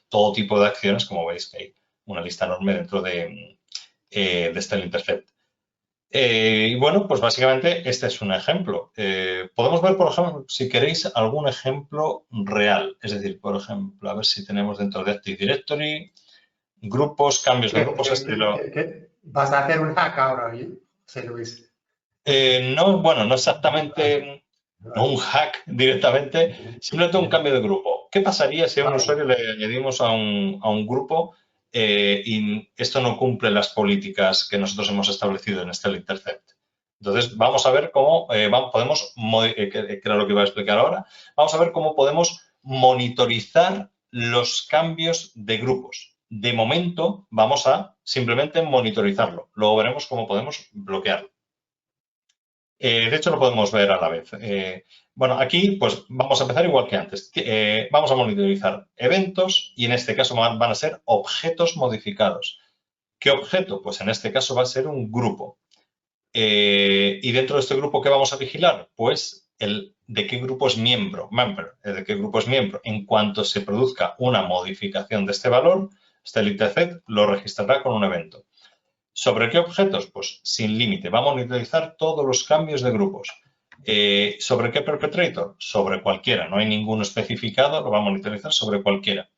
todo tipo de acciones, como veis que hay una lista enorme dentro de StyleIntercept. Y bueno, pues básicamente este es un ejemplo. Podemos ver, por ejemplo, si queréis algún ejemplo real. Es decir, por ejemplo, a ver si tenemos dentro de Active Directory grupos, cambios de grupos, estilo. ¿Vas a hacer un hack ahora, José Luis? No, bueno, no exactamente un hack directamente, simplemente un cambio de grupo. ¿Qué pasaría si a un usuario le añadimos a un grupo y esto no cumple las políticas que nosotros hemos establecido en StyleIntercept? Entonces, vamos a ver cómo podemos, que era lo que iba a explicar ahora, vamos a ver cómo podemos monitorizar los cambios de grupos. De momento, vamos a simplemente monitorizarlo. Luego veremos cómo podemos bloquearlo. De hecho, lo podemos ver a la vez. Bueno, aquí pues vamos a empezar igual que antes. Vamos a monitorizar eventos y en este caso van a ser objetos modificados. ¿Qué objeto? Pues en este caso va a ser un grupo. Y dentro de este grupo, ¿qué vamos a vigilar? Pues de qué grupo es miembro, de qué grupo es miembro. En cuanto se produzca una modificación de este valor, StyleIntercept lo registrará con un evento. ¿Sobre qué objetos? Pues sin límite. Va a monitorizar todos los cambios de grupos. ¿Sobre qué perpetrator? Sobre cualquiera. No hay ninguno especificado, lo va a monitorizar sobre cualquiera.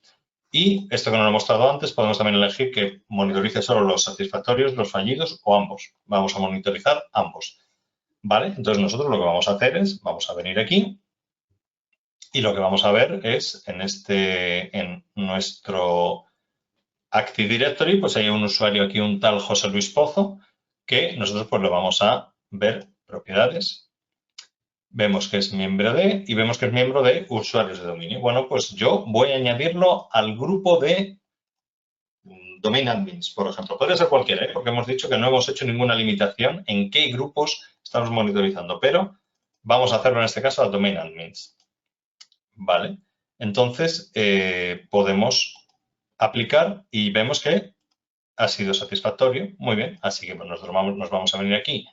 Y esto que no lo he mostrado antes, podemos también elegir que monitorice solo los satisfactorios, los fallidos o ambos. Vamos a monitorizar ambos. ¿Vale? Entonces nosotros lo que vamos a hacer es, vamos a venir aquí y lo que vamos a ver es en nuestro Active Directory, pues hay un usuario aquí, un tal José Luis Pozo, que nosotros pues lo vamos a ver, propiedades, vemos que es miembro de y vemos que es miembro de usuarios de dominio. Bueno, pues yo voy a añadirlo al grupo de domain admins, por ejemplo. Podría ser cualquiera, porque hemos dicho que no hemos hecho ninguna limitación en qué grupos estamos monitorizando, pero vamos a hacerlo en este caso a domain admins. Vale, entonces podemos aplicar y vemos que ha sido satisfactorio. Muy bien, así que pues, nosotros nos vamos a venir aquí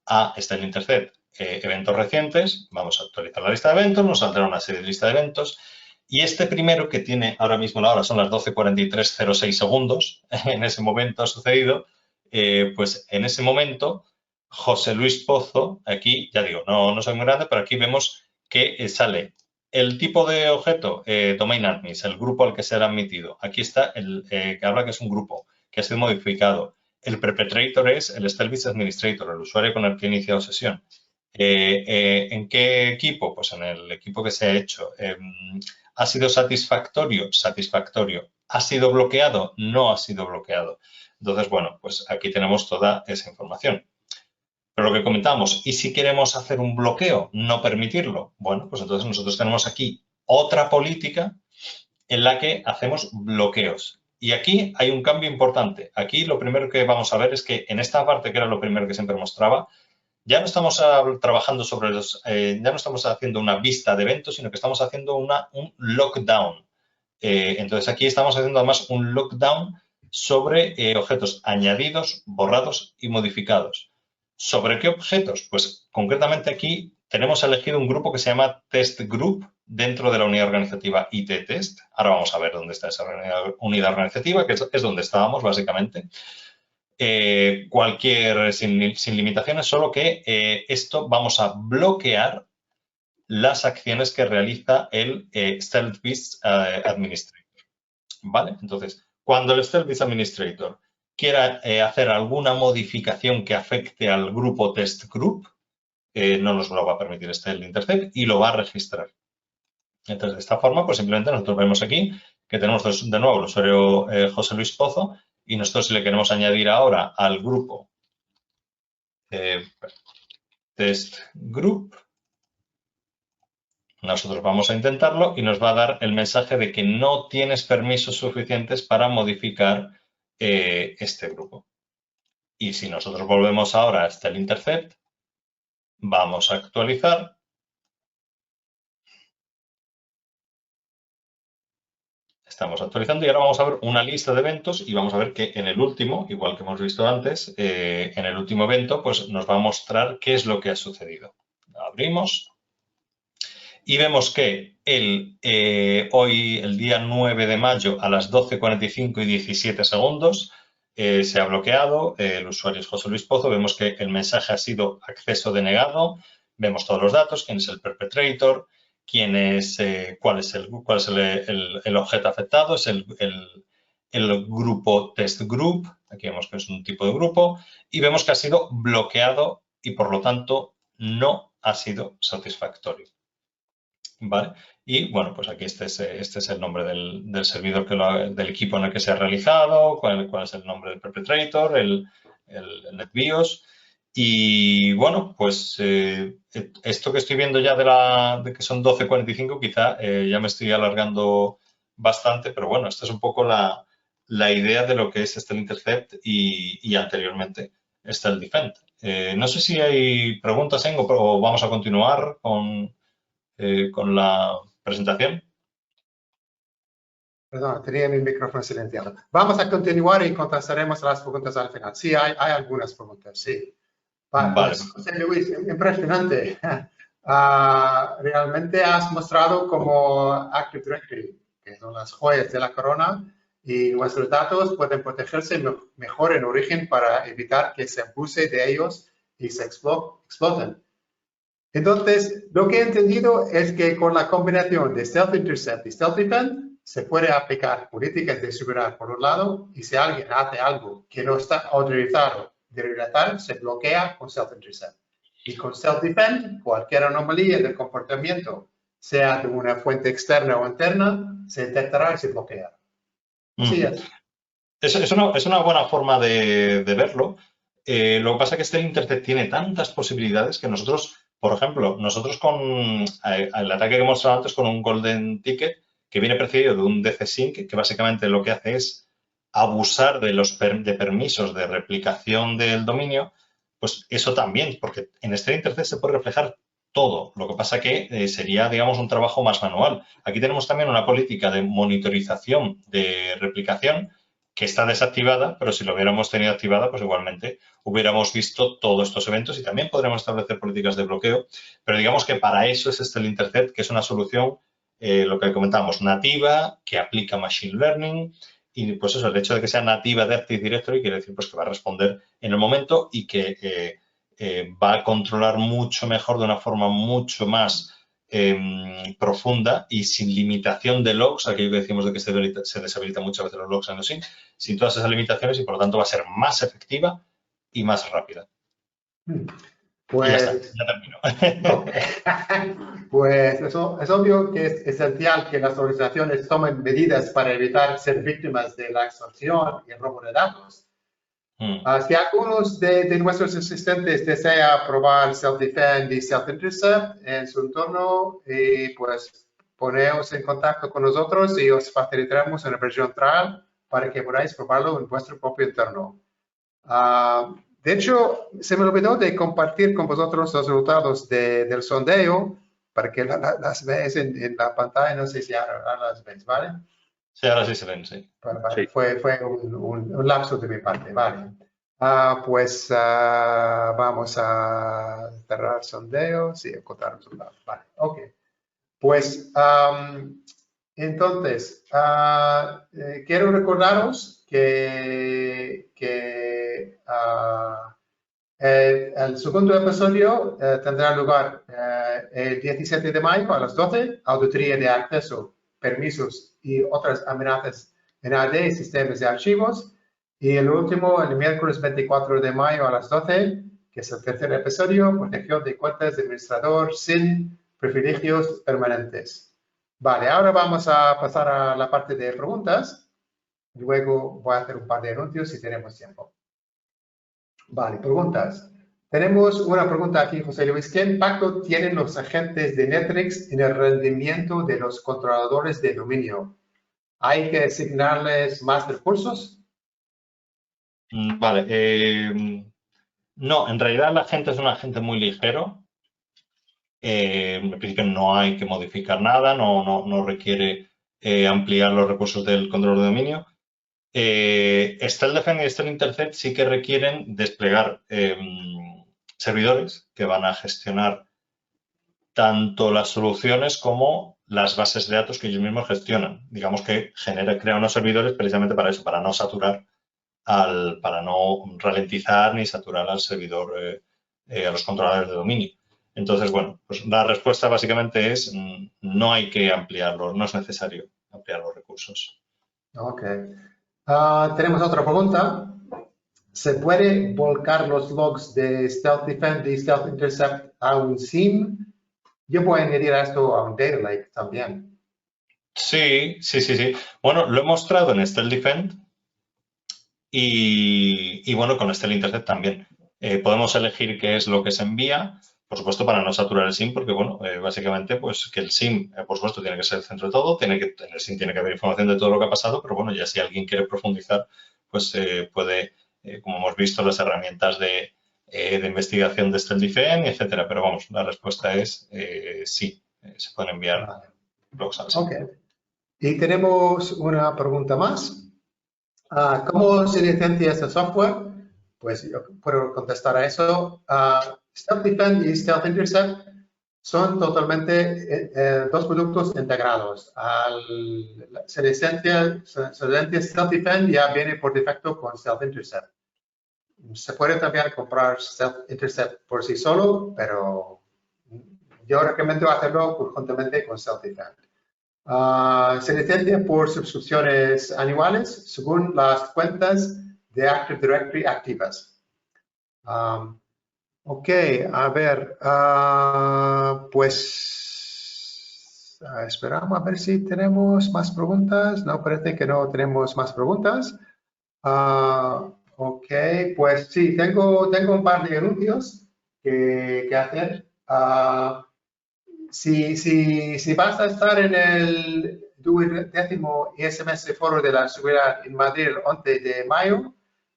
a StyleIntercept, eventos recientes, vamos a actualizar la lista de eventos, nos saldrá una serie de lista de eventos y este primero que tiene ahora mismo la hora son las 12:43:06 segundos, en ese momento ha sucedido, pues en ese momento José Luis Pozo, aquí ya digo, no soy muy grande, pero aquí vemos que sale El tipo de objeto, domain admins, el grupo al que se ha admitido. Aquí está el que habla que es un grupo, que ha sido modificado. El perpetrator es el Stelvitz Administrator, el usuario con el que he iniciado sesión. ¿En qué equipo? Pues en el equipo que se ha hecho. ¿Ha sido satisfactorio? Satisfactorio. ¿Ha sido bloqueado? No ha sido bloqueado. Entonces, bueno, pues aquí tenemos toda esa información. Pero lo que comentamos, ¿y si queremos hacer un bloqueo, no permitirlo? Bueno, pues entonces nosotros tenemos aquí otra política en la que hacemos bloqueos. Y aquí hay un cambio importante. Aquí lo primero que vamos a ver es que en esta parte, que era lo primero que siempre mostraba, ya no estamos trabajando sobre los, ya no estamos haciendo una vista de eventos, sino que estamos haciendo un lockdown. Entonces aquí estamos haciendo además un lockdown sobre objetos añadidos, borrados y modificados. ¿Sobre qué objetos? Pues concretamente aquí tenemos elegido un grupo que se llama Test Group dentro de la unidad organizativa IT Test. Ahora vamos a ver dónde está esa unidad organizativa, que es donde estábamos básicamente. Cualquier sin limitaciones, solo que esto vamos a bloquear las acciones que realiza el Stelvitz Administrator. ¿Vale? Entonces, cuando el Stelvitz Administrator quiera hacer alguna modificación que afecte al grupo Test Group, no nos lo va a permitir el intercept y lo va a registrar. Entonces, de esta forma, pues simplemente nosotros vemos aquí que tenemos de nuevo el usuario José Luis Pozo y nosotros si le queremos añadir ahora al grupo Test Group, nosotros vamos a intentarlo y nos va a dar el mensaje de que no tienes permisos suficientes para modificar este grupo. Y si nosotros volvemos ahora hasta el intercept, vamos a actualizar. Estamos actualizando y ahora vamos a ver una lista de eventos y vamos a ver que en el último, igual que hemos visto antes, en el último evento, pues nos va a mostrar qué es lo que ha sucedido. Abrimos. Y vemos que hoy, el día 9 de mayo, a las 12:45 y 17 segundos, se ha bloqueado. El usuario es José Luis Pozo. Vemos que el mensaje ha sido acceso denegado. Vemos todos los datos, quién es el perpetrator, cuál es el objeto afectado, es el grupo test group. Aquí vemos que es un tipo de grupo. Y vemos que ha sido bloqueado y, por lo tanto, no ha sido satisfactorio. ¿Vale? Y bueno, pues aquí este es el nombre del servidor del equipo en el que se ha realizado, cuál es el nombre del perpetrator, el NetBIOS. Y bueno, pues esto que estoy viendo ya de que son 12:45, quizá ya me estoy alargando bastante, pero bueno, esta es un poco la idea de lo que es el intercept y anteriormente está el defend. No sé si hay preguntas, Engo, o vamos a continuar con la presentación. Perdón, tenía mi micrófono silenciado. Vamos a continuar y contestaremos las preguntas al final. Sí, hay algunas preguntas, sí. Vale. Pues, José Luis, impresionante. Realmente has mostrado cómo Active Directory, que son las joyas de la corona, y nuestros datos pueden protegerse mejor en origen para evitar que se abuse de ellos y se exploten. Entonces, lo que he entendido es que con la combinación de Stealth Intercept y Stealth Defend se puede aplicar políticas de seguridad por un lado, y si alguien hace algo que no está autorizado de relatar, se bloquea con Stealth Intercept. Y con Stealth Defend, cualquier anomalía del comportamiento, sea de una fuente externa o interna, se detectará y se bloquea. Sí, es una buena forma de verlo. Lo que pasa es que este intercept tiene tantas posibilidades que nosotros, por ejemplo, con el ataque que he mostrado antes con un Golden Ticket, que viene precedido de un DC Sync, que básicamente lo que hace es abusar de permisos de replicación del dominio, pues eso también, porque en este intercept se puede reflejar todo. Lo que pasa que sería, digamos, un trabajo más manual. Aquí tenemos también una política de monitorización de replicación que está desactivada, pero si lo hubiéramos tenido activada, pues igualmente hubiéramos visto todos estos eventos y también podremos establecer políticas de bloqueo. Pero digamos que para eso es el intercept, que es una solución, lo que comentamos, nativa, que aplica Machine Learning. Y pues eso, el hecho de que sea nativa de Active Directory quiere decir pues que va a responder en el momento y que va a controlar mucho mejor, de una forma mucho más profunda y sin limitación de logs, aquello que decimos de que se deshabilitan muchas veces los logs en los SIEM, sin todas esas limitaciones y por lo tanto va a ser más efectiva y más rápida. Pues, y ya está, ya termino. okay. Pues eso es obvio que es esencial que las organizaciones tomen medidas para evitar ser víctimas de la extorsión y el robo de datos. Si algunos de nuestros asistentes desea probar Self-Defend y Self-Intercept en su entorno, pues poneos en contacto con nosotros y os facilitaremos una versión trial para que podáis probarlo en vuestro propio entorno. De hecho, se me olvidó de compartir con vosotros los resultados del sondeo para que las veáis en la pantalla. No sé si ahora las veis, ¿vale? Sí, ahora sí se ven, sí. Vale, Sí. Fue un lapso de mi parte, vale. Pues vamos a cerrar sondeo, sí, encontrar resultados, vale, ok. Pues entonces, quiero recordaros que el segundo episodio tendrá lugar el 17 de mayo a las 12, auditoría de acceso, permisos y otras amenazas en AD, sistemas de archivos. Y el último, el miércoles 24 de mayo a las 12, que es el tercer episodio, protección de cuentas de administrador sin privilegios permanentes. Vale, ahora vamos a pasar a la parte de preguntas. Luego voy a hacer un par de anuncios si tenemos tiempo. Vale, preguntas. Tenemos una pregunta aquí, José Luis. ¿Qué impacto tienen los agentes de Netrix en el rendimiento de los controladores de dominio? ¿Hay que asignarles más recursos? Vale. No, en realidad el agente es un agente muy ligero. En principio no hay que modificar nada, no requiere ampliar los recursos del control de dominio. StealthDefend y StealthIntercept sí que requieren desplegar servidores que van a gestionar tanto las soluciones como las bases de datos que ellos mismos gestionan. Digamos que crea unos servidores precisamente para eso, para no saturar, para no ralentizar ni saturar al servidor, a los controladores de dominio. Entonces, bueno, pues la respuesta básicamente es no hay que ampliarlo, no es necesario ampliar los recursos. Ok. Tenemos otra pregunta. ¿Se puede volcar los logs de StealthDefend y StealthIntercept a un SIEM? Yo voy a añadir esto a un Data Lake también. Sí. Bueno, lo he mostrado en StealthDefend y bueno, con StealthIntercept también. Podemos elegir qué es lo que se envía, por supuesto, para no saturar el SIEM, porque bueno, básicamente, pues que el SIEM, por supuesto, tiene que ser el centro de todo, en el SIEM tiene que haber información de todo lo que ha pasado, pero bueno, ya si alguien quiere profundizar, pues puede, como hemos visto, las herramientas de investigación de StealthDefend, etcétera. Pero vamos, la respuesta es sí, se pueden enviar logs al SIEM. Ok. Y tenemos una pregunta más. ¿Cómo se licencia este software? Pues yo puedo contestar a eso. StealthDefend y StealthIntercept son totalmente dos productos integrados. Se licencia StealthDefend ya viene por defecto con StealthIntercept. Se puede también comprar StealthIntercept por sí solo, pero yo recomiendo hacerlo conjuntamente con StealthDefend. Se licencia por suscripciones anuales según las cuentas de Active Directory activas. Ok, a ver, pues esperamos a ver si tenemos más preguntas. No, parece que no tenemos más preguntas. Ok, pues sí, tengo un par de anuncios que hacer. Si vas a estar en el 10º ISMS Foro de la Seguridad en Madrid el 11 de mayo,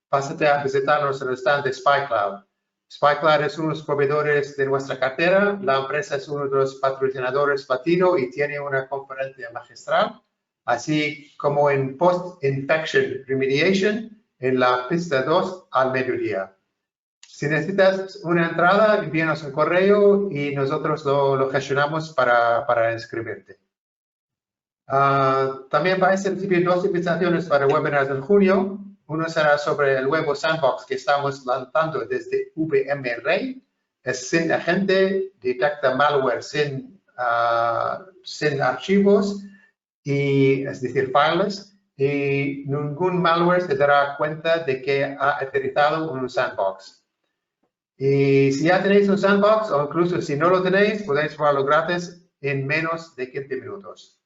pásate a visitarnos en el stand de SpyCloud. SpyCloud es uno de los proveedores de nuestra cartera. La empresa es uno de los patrocinadores platino y tiene una conferencia magistral, así como en Post-Infection Remediation en la pista 2 al mediodía. Si necesitas una entrada, envíanos un correo y nosotros lo gestionamos para inscribirte. También vais a recibir dos invitaciones para webinars en junio. Uno será sobre el nuevo sandbox que estamos lanzando desde VM Ray. Es sin agente, detecta malware sin sin archivos, y, es decir, files, y ningún malware se dará cuenta de que ha aterrizado en un sandbox. Y si ya tenéis un sandbox, o incluso si no lo tenéis, podéis probarlo gratis en menos de 15 minutos.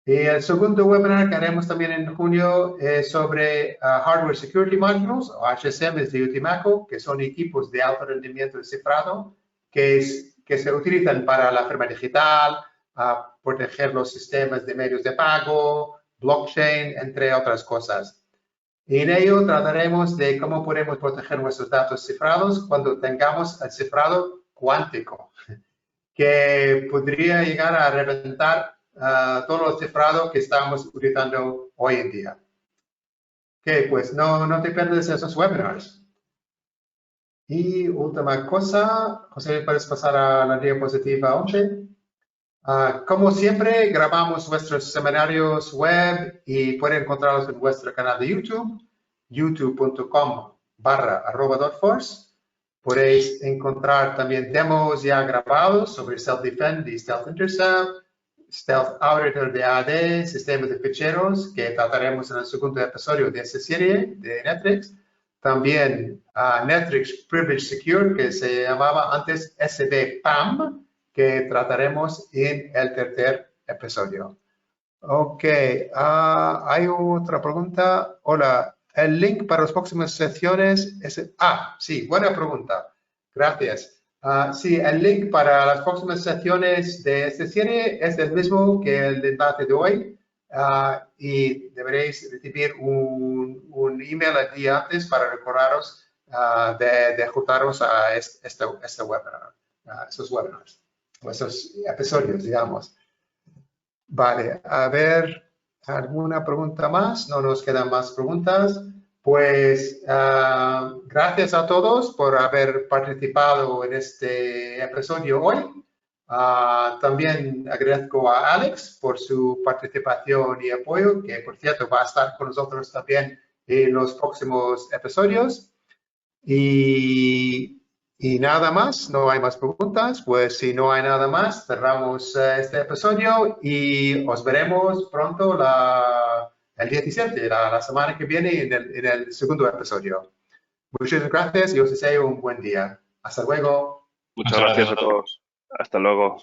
Y el segundo webinar que haremos también en junio es sobre Hardware Security Modules, o HSMs de Utimaco, que son equipos de alto rendimiento de cifrado que se utilizan para la firma digital, proteger los sistemas de medios de pago, blockchain, entre otras cosas. Y en ello trataremos de cómo podemos proteger nuestros datos cifrados cuando tengamos el cifrado cuántico, que podría llegar a reventar todo el cifrado que estamos utilizando hoy en día. Ok, pues no te pierdas esos webinars. Y última cosa, José, ¿puedes pasar a la diapositiva 11? Como siempre, grabamos nuestros seminarios web y pueden encontrarlos en nuestro canal de YouTube, youtube.com/@.force. Podéis encontrar también demos ya grabados sobre Self-Defend y Stealth Intercept, Stealth Auditor de AD, sistemas de ficheros, que trataremos en el segundo episodio de esta serie de Netrix. También Netrix Privilege Secure, que se llamaba antes SBPAM, que trataremos en el tercer episodio. Ok, hay otra pregunta. Hola, el link para las próximas secciones es... sí, buena pregunta. Gracias. Sí, el link para las próximas secciones de esta serie es el mismo que el enlace de hoy. Y deberéis recibir un email el día antes para recordaros de juntaros a este webinar, estos webinars, o estos episodios, digamos. Vale, a ver, ¿alguna pregunta más? No nos quedan más preguntas. Pues gracias a todos por haber participado en este episodio hoy. También agradezco a Alex por su participación y apoyo, que por cierto va a estar con nosotros también en los próximos episodios. Y nada más, no hay más preguntas. Pues si no hay nada más, cerramos este episodio y os veremos pronto el 17, la semana que viene en el segundo episodio. Muchas gracias y os deseo un buen día. Hasta luego. Muchas gracias a todos. Hasta luego.